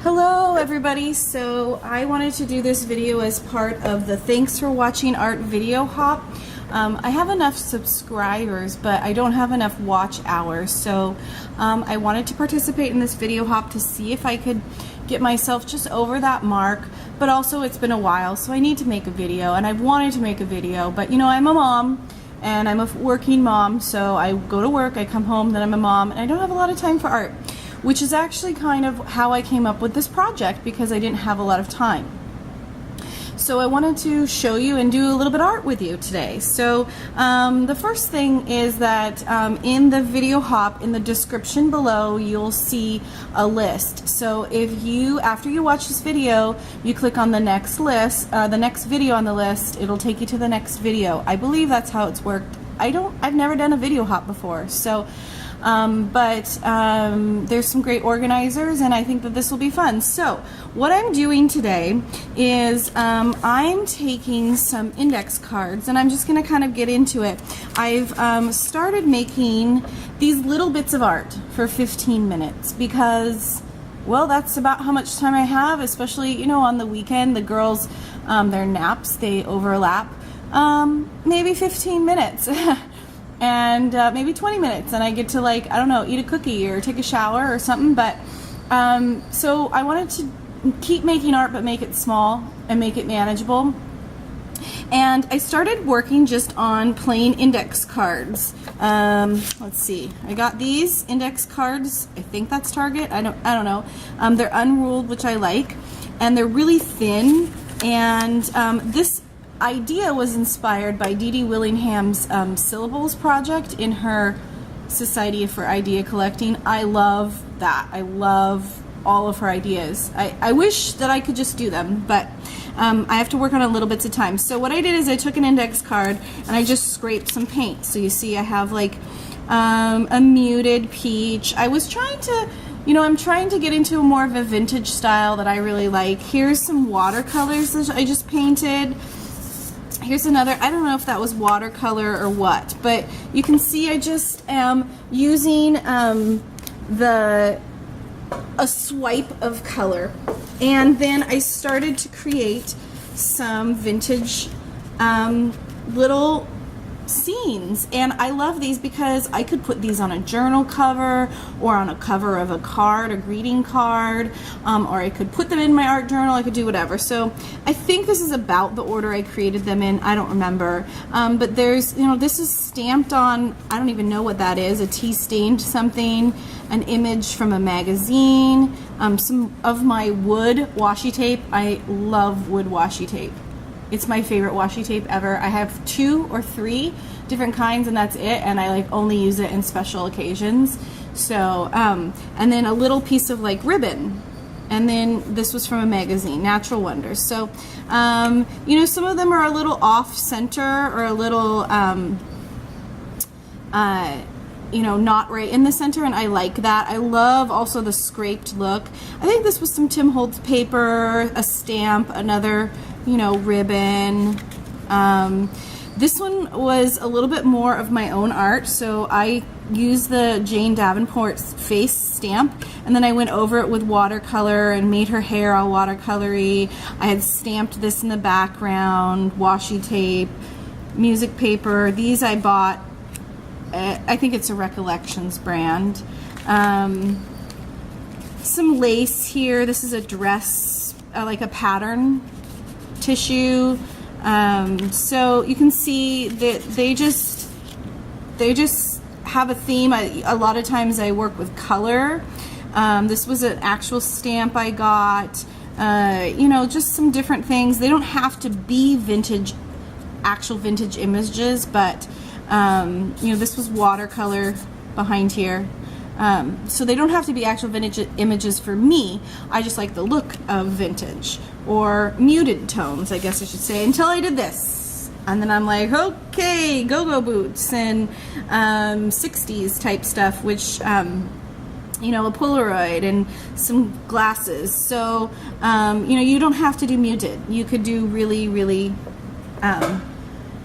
Hello everybody, so I wanted to do this video as part of the Thanks for Watching Art video hop. I have enough subscribers, but I don't have enough watch hours, so I wanted to participate in this video hop to see if I could get myself just over that mark, but also it's been a while, so I need to make a video, and I've wanted to make a video, but you know, I'm a mom, and I'm a working mom, so I go to work, I come home, then I'm a mom, and I don't have a lot of time for art, which is actually kind of how I came up with this project because I didn't have a lot of time. So I wanted to show you and do a little bit of art with you today. So the first thing is that in the video hop, in the description below, you'll see a list. So if you, after you watch this video, you click on the next list, the next video on the list, it'll take you to the next video. I believe that's how it's worked. I've never done a video hop before, so there's some great organizers, and I think that this will be fun. So what I'm doing today is I'm taking some index cards, and I'm just going to kind of get into it. I've started making these little bits of art for 15 minutes because, well, that's about how much time I have, especially, you know, on the weekend. The girls, their naps, they overlap. Maybe 15 minutes. And maybe 20 minutes, and I get to, like, I don't know, eat a cookie or take a shower or something. But so I wanted to keep making art, but make it small and make it manageable. And I started working just on plain index cards. Let's see, I got these index cards. I think that's Target. I don't know. They're unruled, which I like, and they're really thin. And this idea was inspired by Dee Dee Willingham's syllables project in her Society for Idea Collecting. I love that. I love all of her ideas. I wish that I could just do them, but I have to work on a little bits of time. So what I did is I took an index card and I just scraped some paint. So you see I have like a muted peach. I was trying to, you know, I'm trying to get into more of a vintage style that I really like. Here's some watercolors that I just painted. Here's another, I don't know if that was watercolor or what, but you can see I just am using a swipe of color. And then I started to create some vintage little scenes, and I love these because I could put these on a journal cover or on a cover of a card, a greeting card, or I could put them in my art journal. I could do whatever. So I think this is about the order I created them in. I don't remember, but there's, you know, this is stamped on, I don't even know what that is, a tea stained something, an image from a magazine, some of my wood washi tape. I love wood washi tape. It's my favorite washi tape ever. I have 2 or 3 different kinds, and that's it, and I like only use it in special occasions. So and then a little piece of like ribbon, and then this was from a magazine, Natural Wonders. So you know, some of them are a little off center or a little you know, not right in the center, and I like that. I love also the scraped look. I think this was some Tim Holtz paper, a stamp, another, you know, ribbon. This one was a little bit more of my own art, so I used the Jane Davenport's face stamp, and then I went over it with watercolor and made her hair all watercolory. I had stamped this in the background, washi tape, music paper. These I bought, I think it's a Recollections brand. Some lace here. This is a dress, like a pattern tissue. So you can see that they just have a theme. A lot of times I work with color. This was an actual stamp I got. You know, just some different things. They don't have to be vintage, actual vintage images, but you know, this was watercolor behind here. So they don't have to be actual vintage images for me. I just like the look of vintage, or muted tones, I guess I should say, until I did this. And then I'm like, okay, go-go boots and 60s type stuff, which, you know, a Polaroid and some glasses. So, you know, you don't have to do muted. You could do really, really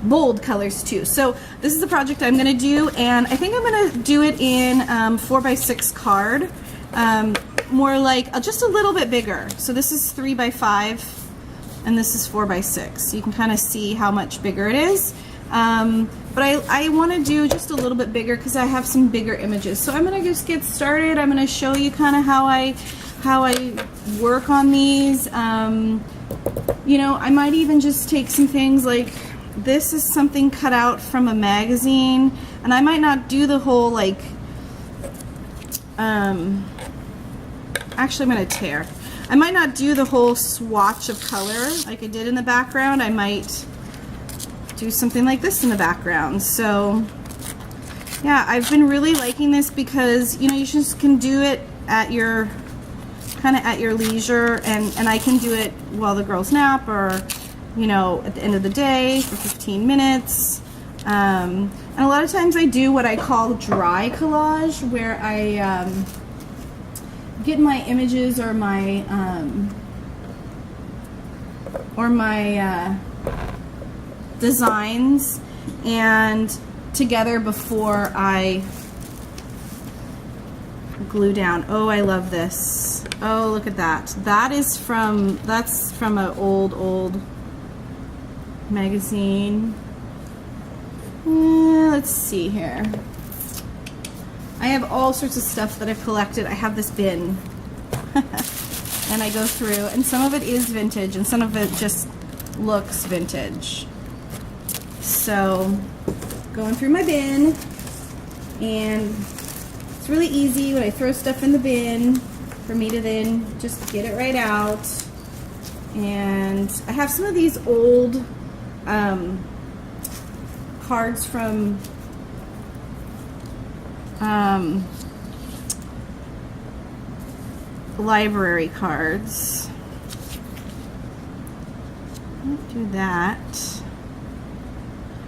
bold colors too. So this is the project I'm going to do, and I think I'm going to do it in 4x6 card. more like just a little bit bigger. So this is 3 by 5 and this is 4 by 6. You can kind of see how much bigger it is. But I want to do just a little bit bigger because I have some bigger images. So I'm going to just get started. I'm going to show you kind of how I work on these. You know, I might even just take some things like this is something cut out from a magazine, and I might not do the whole like actually I'm going to tear. I might not do the whole swatch of color like I did in the background. I might do something like this in the background. So yeah, I've been really liking this because, you know, you just can do it at your kind of at your leisure, and I can do it while the girls nap, or, you know, at the end of the day for 15 minutes. And a lot of times I do what I call dry collage, where I get my images or my designs and together before I glue down. Oh, I love this. Oh, look at that. That's from an old magazine. Let's see here. I have all sorts of stuff that I've collected. I have this bin and I go through, and some of it is vintage and some of it just looks vintage. So going through my bin, and it's really easy when I throw stuff in the bin for me to then just get it right out. And I have some of these old cards from library cards. Don't do that.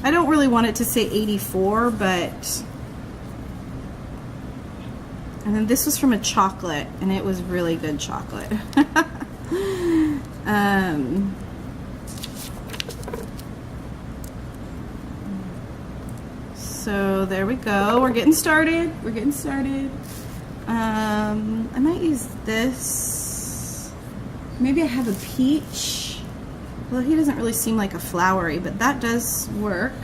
I don't really want it to say 84, but... And then this was from a chocolate, and it was really good chocolate. So there we go. We're getting started. We're getting started. I might use this. Maybe I have a peach. Well, he doesn't really seem like a flowery, but that does work.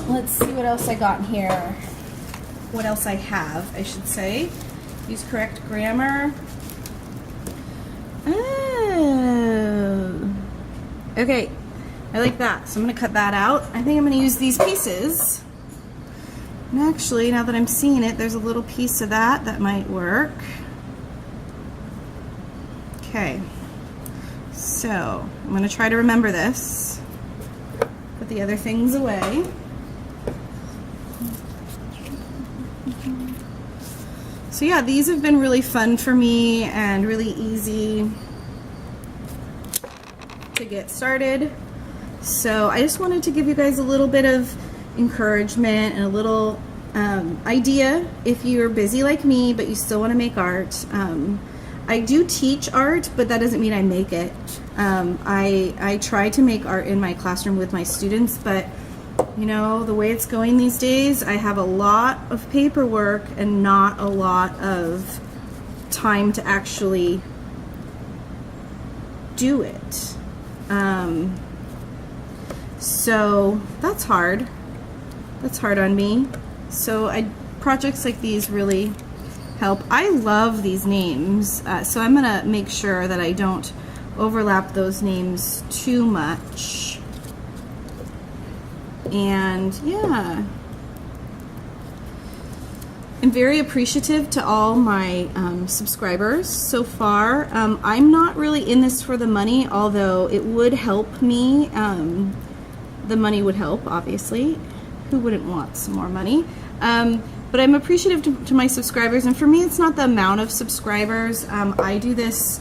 Let's see what else I got in here. What else I have, I should say. Use correct grammar. Oh. Okay, I like that. So I'm gonna cut that out. I think I'm gonna use these pieces. And actually, now that I'm seeing it, there's a little piece of that might work. Okay. So I'm gonna try to remember this. Put the other things away. So yeah, these have been really fun for me and really easy to get started. So I just wanted to give you guys a little bit of encouragement and a little idea if you're busy like me but you still want to make art. I do teach art, but that doesn't mean I make it. I try to make art in my classroom with my students, but you know, the way it's going these days, I have a lot of paperwork and not a lot of time to actually do it. So that's hard. That's hard on me. So projects like these really help. I love these names, so I'm gonna make sure that I don't overlap those names too much. And yeah, I'm very appreciative to all my subscribers so far. I'm not really in this for the money, although it would help me. The money would help, obviously. Who wouldn't want some more money? But I'm appreciative to my subscribers, and for me it's not the amount of subscribers. I do this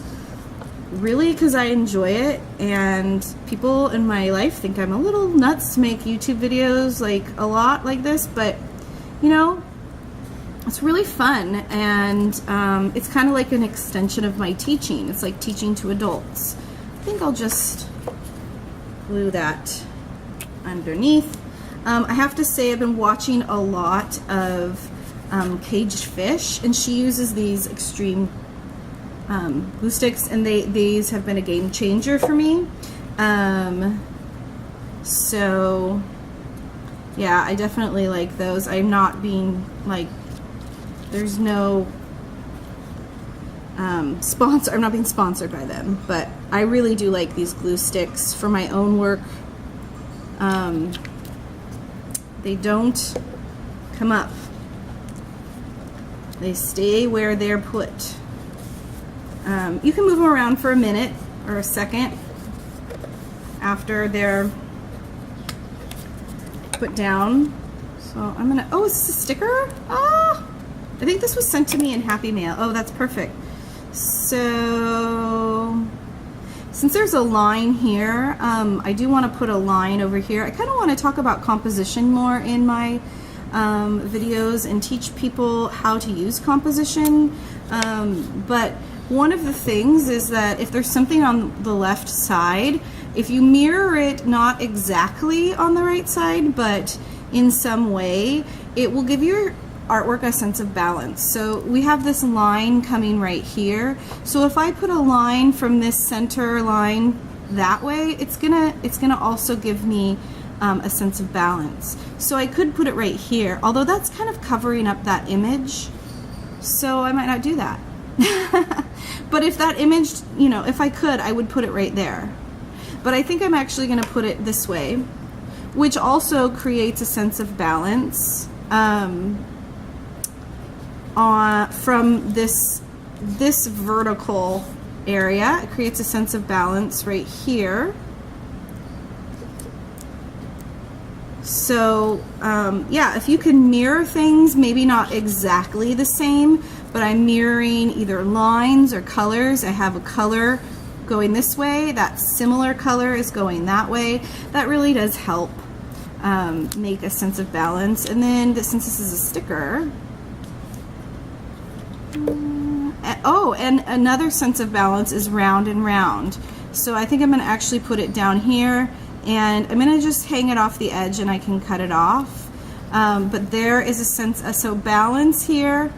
really because I enjoy it, and people in my life think I'm a little nuts to make YouTube videos like a lot like this, but you know, it's really fun, and it's kind of like an extension of my teaching. It's like teaching to adults. I think I'll just glue that underneath. I have to say I've been watching a lot of caged fish, and she uses these extreme glue sticks, and these have been a game changer for me. So yeah, I definitely like those. I'm not being like, there's no sponsor. I'm not being sponsored by them, but I really do like these glue sticks for my own work. They don't come up. They stay where they're put. You can move them around for a minute or a second after they're put down. So I'm gonna, oh, is this a sticker? Ah, I think this was sent to me in Happy Mail. Oh, that's perfect. So since there's a line here, I do want to put a line over here. I kind of want to talk about composition more in my videos and teach people how to use composition. But one of the things is that if there's something on the left side, if you mirror it not exactly on the right side, but in some way, it will give your artwork a sense of balance. So we have this line coming right here. So if I put a line from this center line that way, it's gonna also give me a sense of balance. So I could put it right here, although that's kind of covering up that image, so I might not do that. But if that image, you know, if I could, I would put it right there. But I think I'm actually going to put it this way, which also creates a sense of balance from this vertical area. It creates a sense of balance right here. So yeah, if you can mirror things, maybe not exactly the same, but I'm mirroring either lines or colors. I have a color going this way, that similar color is going that way. That really does help make a sense of balance. And then since this is a sticker, oh, and another sense of balance is round and round. So I think I'm going to actually put it down here, and I'm going to just hang it off the edge and I can cut it off. But there is a sense of, so balance here,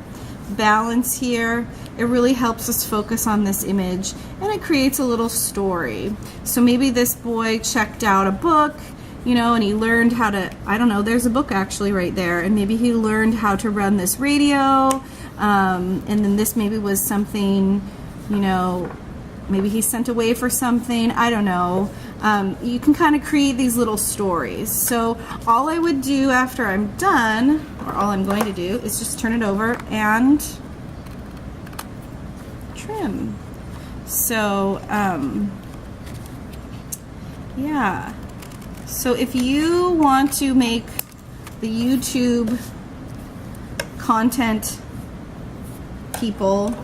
balance here. It really helps us focus on this image, and it creates a little story. So maybe this boy checked out a book, you know, and he learned how to, I don't know, there's a book actually right there, and maybe he learned how to run this radio, and then this maybe was something, you know, maybe he's sent away for something, I don't know. You can kind of create these little stories. So all I would do after I'm done, or all I'm going to do, is just turn it over and trim. So yeah, so if you want to make the YouTube content people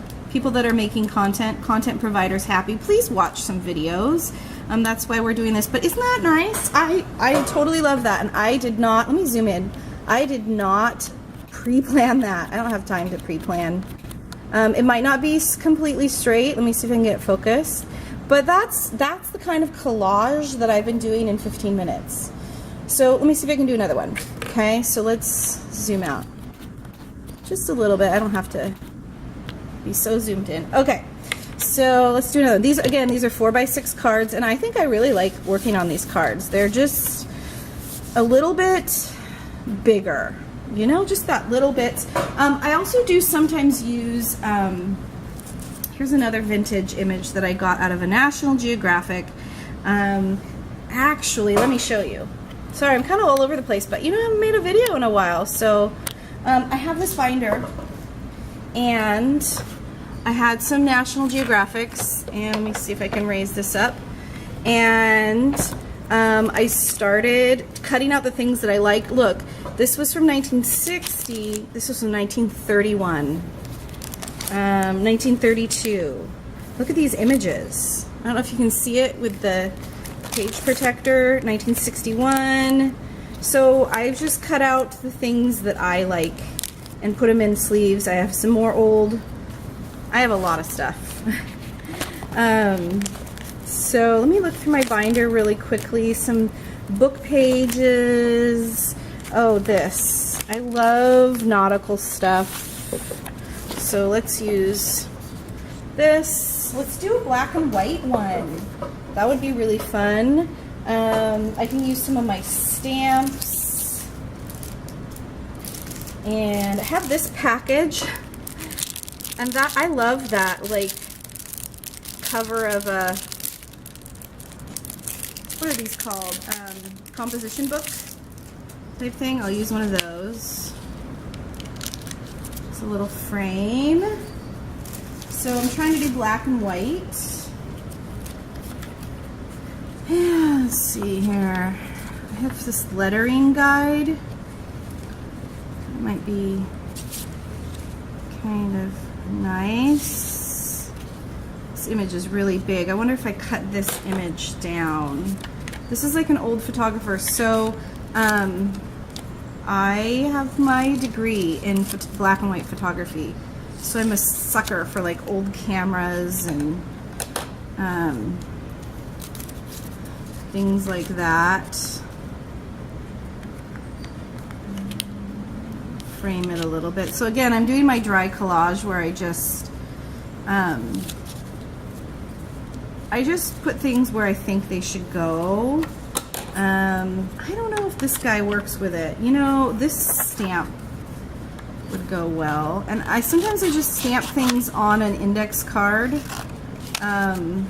that are making content providers happy, please watch some videos. That's why we're doing this. But isn't that nice? I totally love that. And I did not, let me zoom in, I did not pre-plan that. I don't have time to pre-plan. It might not be completely straight. Let me see if I can get focused. But that's the kind of collage that I've been doing in 15 minutes. So let me see if I can do another one. Okay, so let's zoom out just a little bit. I don't have to be so zoomed in. Okay, so let's do another one. These, again, these are 4x6 cards, and I think I really like working on these cards. They're just a little bit bigger, you know, just that little bit. I also do sometimes use, here's another vintage image that I got out of a National Geographic. Actually, let me show you. Sorry, I'm kind of all over the place, but you know, I haven't made a video in a while. So I have this binder, and I had some National Geographics, and let me see if I can raise this up. And I started cutting out the things that I like. Look, this was from 1960. This was from 1931. 1932. Look at these images. I don't know if you can see it with the page protector. 1961. So I've just cut out the things that I like and put them in sleeves. I have some more old, I have a lot of stuff. So let me look through my binder really quickly. Some book pages. Oh, this. I love nautical stuff. So let's use this. Let's do a black and white one. That would be really fun. I can use some of my stamps. And I have this package. And that, I love that, like, cover of a, what are these called? Composition book type thing. I'll use one of those. It's a little frame. So I'm trying to do black and white. Yeah, let's see here. I have this lettering guide. It might be kind of nice. This image is really big. I wonder if I cut this image down. This is like an old photographer. So I have my degree in black and white photography. So I'm a sucker for like old cameras and things like that. Frame it a little bit. So again, I'm doing my dry collage where I just put things where I think they should go. I don't know if this guy works with it. You know, this stamp would go well. And sometimes I just stamp things on an index card. And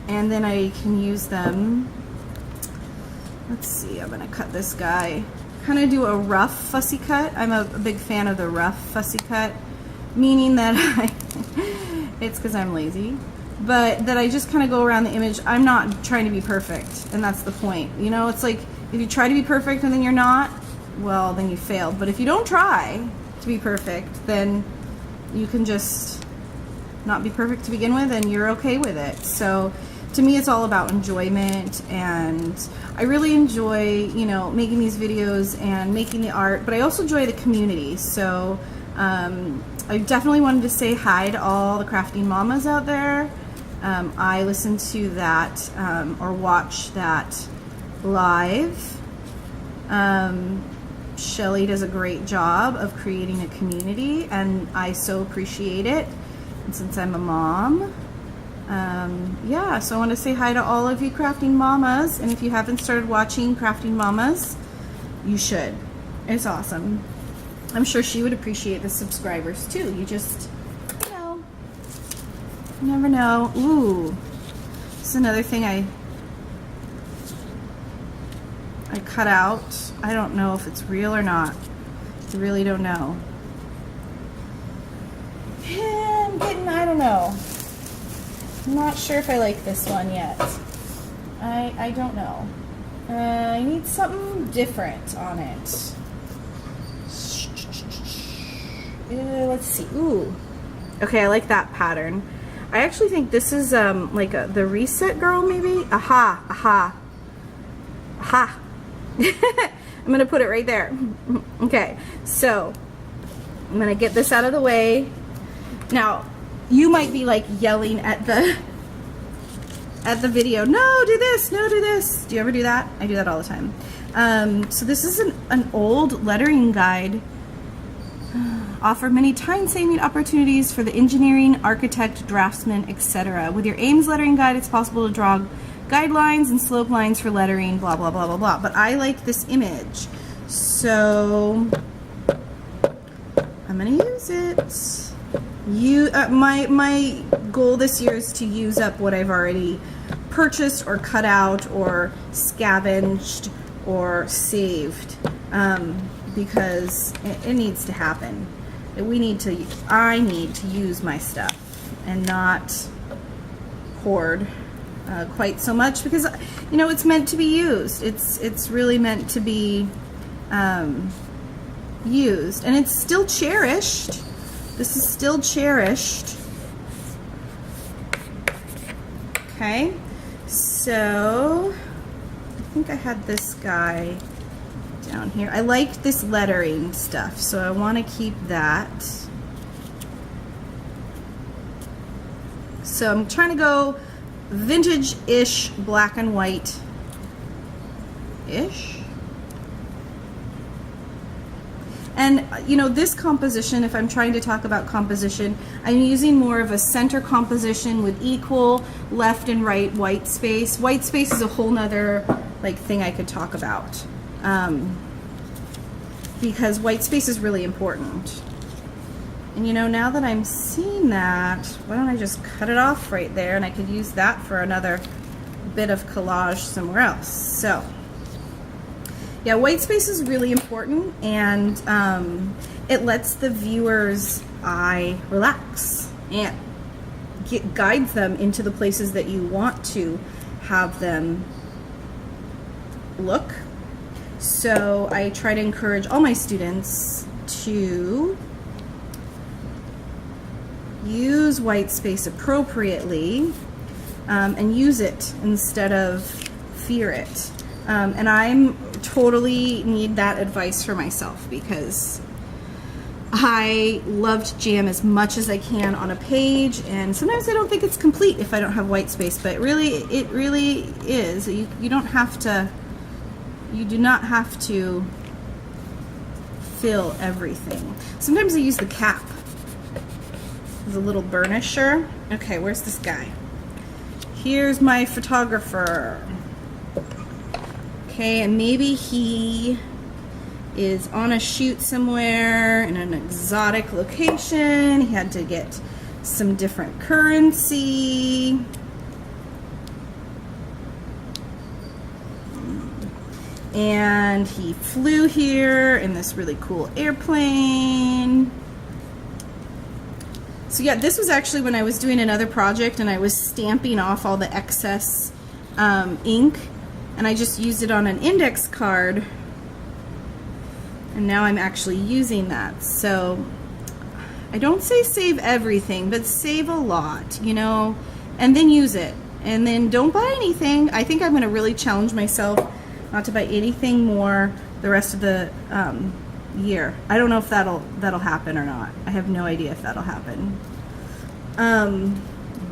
then I can use them. Let's see, I'm gonna cut this guy. Kind of do a rough fussy cut. I'm a big fan of the rough fussy cut, meaning that it's because I'm lazy, but that I just kind of go around the image. I'm not trying to be perfect, and that's the point. You know, it's like if you try to be perfect and then you're not, well, then you failed. But if you don't try to be perfect, then you can just not be perfect to begin with, and you're okay with it. So to me, it's all about enjoyment, and I really enjoy, you know, making these videos and making the art, but I also enjoy the community. So I definitely wanted to say hi to all the crafting mamas out there. I listen to that or watch that live. Shelly does a great job of creating a community, and I so appreciate it. And since I'm a mom, yeah, so I want to say hi to all of you crafting mamas, and if you haven't started watching Crafting Mamas, you should. It's awesome. I'm sure she would appreciate the subscribers too. You just, you know, you never know. Ooh, this is another thing I cut out. I don't know if it's real or not. I really don't know. I don't know. I'm not sure if I like this one yet. I don't know. I need something different on it. Let's see. Ooh. Okay, I like that pattern. I actually think this is like the Reset Girl, maybe? Aha, aha, aha. I'm going to put it right there. Okay, so I'm going to get this out of the way. Now, you might be like yelling at the video, no, do this, no, do this. Do you ever do that? I do that all the time. So this is an old lettering guide. Offer many time-saving opportunities for the engineering, architect, draftsman, etc. With your Ames lettering guide, it's possible to draw guidelines and slope lines for lettering, blah, blah, blah, blah, blah. But I like this image, so I'm gonna use it. My goal this year is to use up what I've already purchased or cut out or scavenged or saved, because it needs to happen. I need to use my stuff and not hoard quite so much, because you know it's meant to be used. It's really meant to be used, and it's still cherished. This is still cherished. Okay, so I think I had this guy down here. I like this lettering stuff, so I want to keep that. So I'm trying to go vintage-ish black and white-ish. And you know, this composition, if I'm trying to talk about composition, I'm using more of a center composition with equal left and right white space. White space is a whole nother like thing I could talk about, because white space is really important. And you know, now that I'm seeing that, why don't I just cut it off right there, and I could use that for another bit of collage somewhere else. So yeah, white space is really important, and it lets the viewer's eye relax and guides them into the places that you want to have them look. So I try to encourage all my students to use white space appropriately, and use it instead of fear it. And I'm totally need that advice for myself, because I love to jam as much as I can on a page, and sometimes I don't think it's complete if I don't have white space, but it really is. You don't have to, you do not have to fill everything. Sometimes I use the cap as a little burnisher. Okay, where's this guy? Here's my photographer. Okay, and maybe he is on a shoot somewhere in an exotic location. He had to get some different currency. And he flew here in this really cool airplane. So yeah, this was actually when I was doing another project and I was stamping off all the excess ink, and I just used it on an index card, and now I'm actually using that. So I don't say save everything, but save a lot, you know, and then use it. And then don't buy anything. I think I'm going to really challenge myself not to buy anything more the rest of the year. I don't know if that'll happen or not. I have no idea if that'll happen.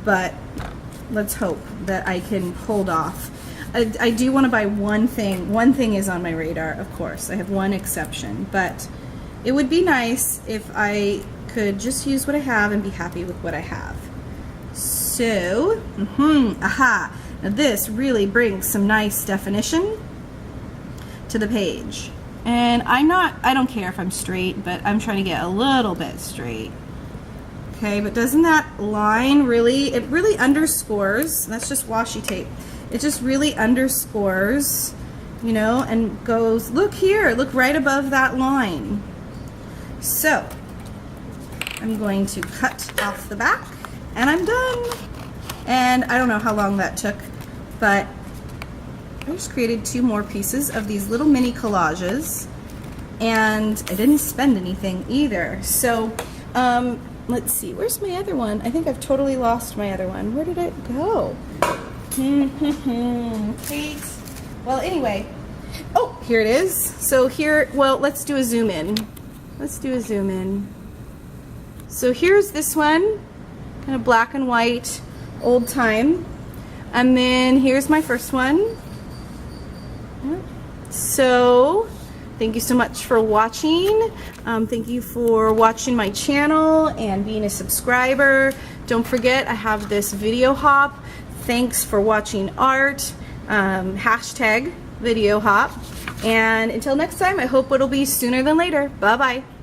But let's hope that I can hold off. I do want to buy one thing. One thing is on my radar, of course. I have one exception, but it would be nice if I could just use what I have and be happy with what I have. So, aha. Now this really brings some nice definition to the page. And I don't care if I'm straight, but I'm trying to get a little bit straight. Okay, but doesn't that line really, it really underscores, that's just washi tape. It just really underscores, you know, and goes, look here, look right above that line. So, I'm going to cut off the back, and I'm done. And I don't know how long that took, but I just created 2 more pieces of these little mini collages, and I didn't spend anything either. So, let's see, where's my other one? I think I've totally lost my other one. Where did it go? Please. Well, anyway. Oh, here it is. So here, well, let's do a zoom in. Let's do a zoom in. So here's this one, kind of black and white, old time. And then here's my first one. So thank you so much for watching. Thank you for watching my channel and being a subscriber. Don't forget, I have this video hop. Thanks for watching art, hashtag video hop. And until next time, I hope it'll be sooner than later. Bye-bye.